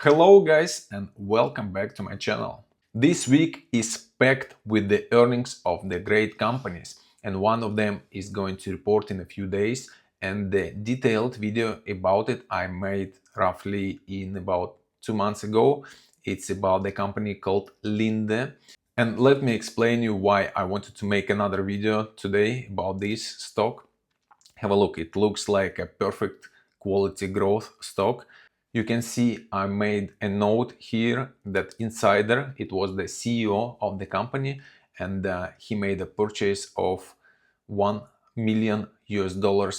Hello guys and welcome back to my channel. This week is packed with the earnings of the great companies, and one of them is going to report in a few days, and the detailed video about it I made roughly in about 2 months ago. It's about the company called Linde, and let me explain you why I wanted to make another video today about this stock. Have a look, it looks like a perfect quality growth stock. You can see I made a note here that Insider, it was the CEO of the company, and he made a purchase of $1 million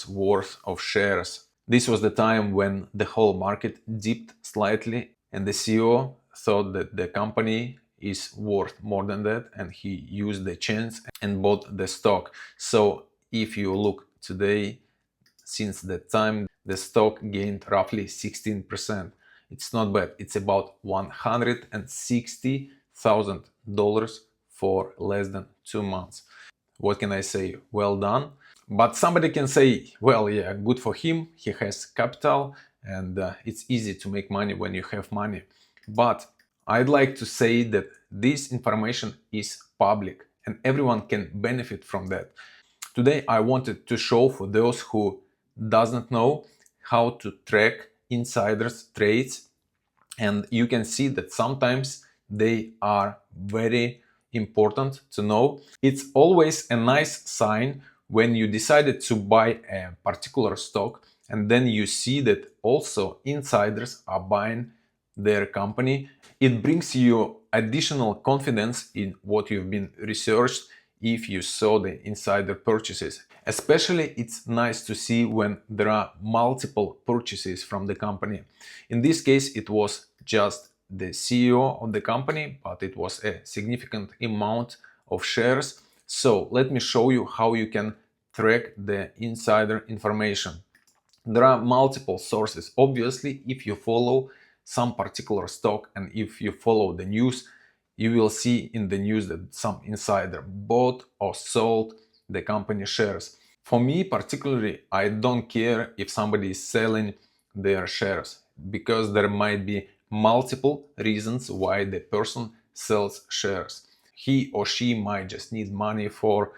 worth of shares. This was the time when the whole market dipped slightly, and the CEO thought that the company is worth more than that, and he used the chance and bought the stock. So if you look today, since that time, the stock gained roughly 16%. It's not bad. It's about $160,000 for less than 2 months. What can I say? Well done. But somebody can say, well, yeah, good for him. He has capital, and it's easy to make money when you have money. But I'd like to say that this information is public and everyone can benefit from that. Today I wanted to show for those who doesn't know how to track insiders trades, and you can see that sometimes they are very important to know. It's always a nice sign when you decided to buy a particular stock and then you see that also insiders are buying their company. It brings you additional confidence in what you've been researched if you saw the insider purchases. Especially it's nice to see when there are multiple purchases from the company. In this case it was just the CEO of the company, but it was a significant amount of shares. So let me show you how you can track the insider information. There are multiple sources. Obviously, if you follow some particular stock and if you follow the news, you will see in the news that some insider bought or sold the company shares. For me particularly, I don't care if somebody is selling their shares, because there might be multiple reasons why the person sells shares. He or she might just need money for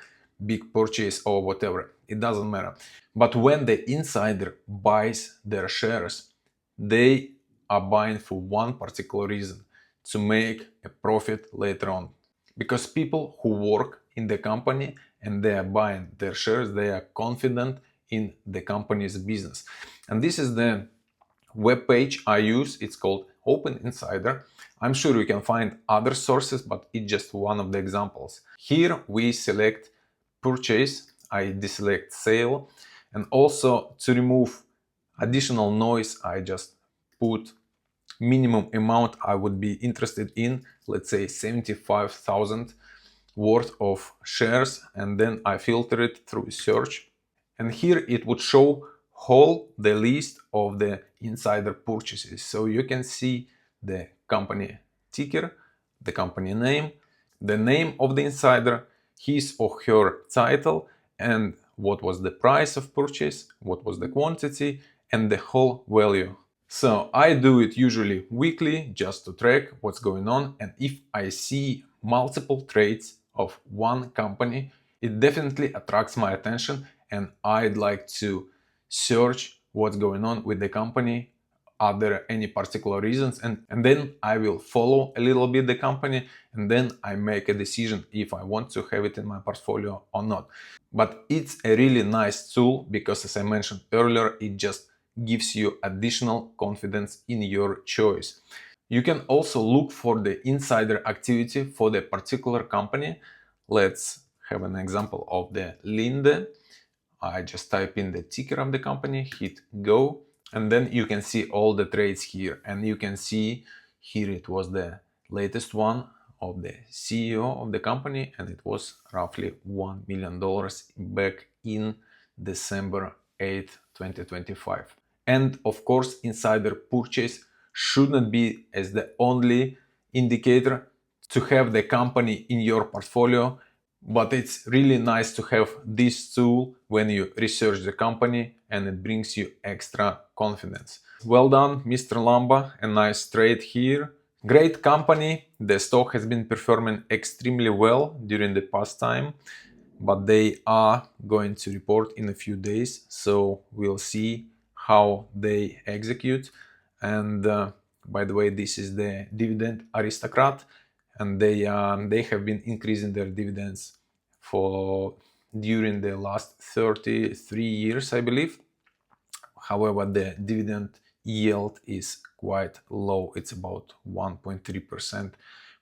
big purchase or whatever. It doesn't matter. But when the insider buys their shares, they are buying for one particular reason: to make a profit later on. Because people who work in the company and they are buying their shares, they are confident in the company's business. And this is the web page I use. It's called OpenInsider. I'm sure you can find other sources, but it's just one of the examples. Here we select purchase, I deselect sale, and also to remove additional noise, I just put minimum amount I would be interested in, let's say 75,000 worth of shares, and then I filter it through search, and here it would show whole the list of the insider purchases. So you can see the company ticker, the company name, the name of the insider, his or her title, and what was the price of purchase, what was the quantity, and the whole value. So I do it usually weekly just to track what's going on, and if I see multiple trades of one company, it definitely attracts my attention and I'd like to search what's going on with the company. Are there any particular reasons? And then I will follow a little bit the company, and then I make a decision if I want to have it in my portfolio or not. But it's a really nice tool because, as I mentioned earlier, it just gives you additional confidence in your choice. You can also look for the insider activity for the particular company. Let's have an example of the Linde. I just type in the ticker of the company, hit go, and then you can see all the trades here. And you can see here it was the latest one of the CEO of the company, and it was roughly $1 million back in December 8th, 2025. And of course, insider purchase shouldn't be as the only indicator to have the company in your portfolio, but it's really nice to have this tool when you research the company, and it brings you extra confidence. well done, Mr. Lamba, a nice trade here. Great company, the stock has been performing extremely well during the past time, but they are going to report in a few days, so we'll see how they execute. And by the way, this is the dividend aristocrat, and they have been increasing their dividends for during the last 33 years, I believe. However, the dividend yield is quite low. It's about 1.3%,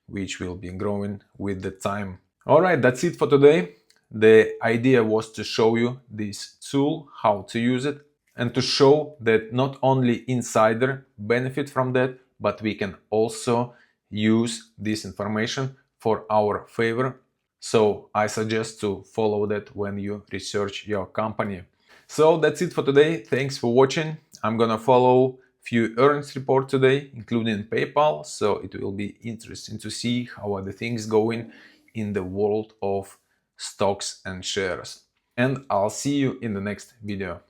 which will be growing with the time. All right, that's it for today. The idea was to show you this tool, how to use it, and to show that not only insider benefit from that, but we can also use this information for our favor. So I suggest to follow that when you research your company. So that's it for today. Thanks for watching. I'm gonna follow few earnings report today, including PayPal. So it will be interesting to see how are the things going in the world of stocks and shares. And I'll see you in the next video.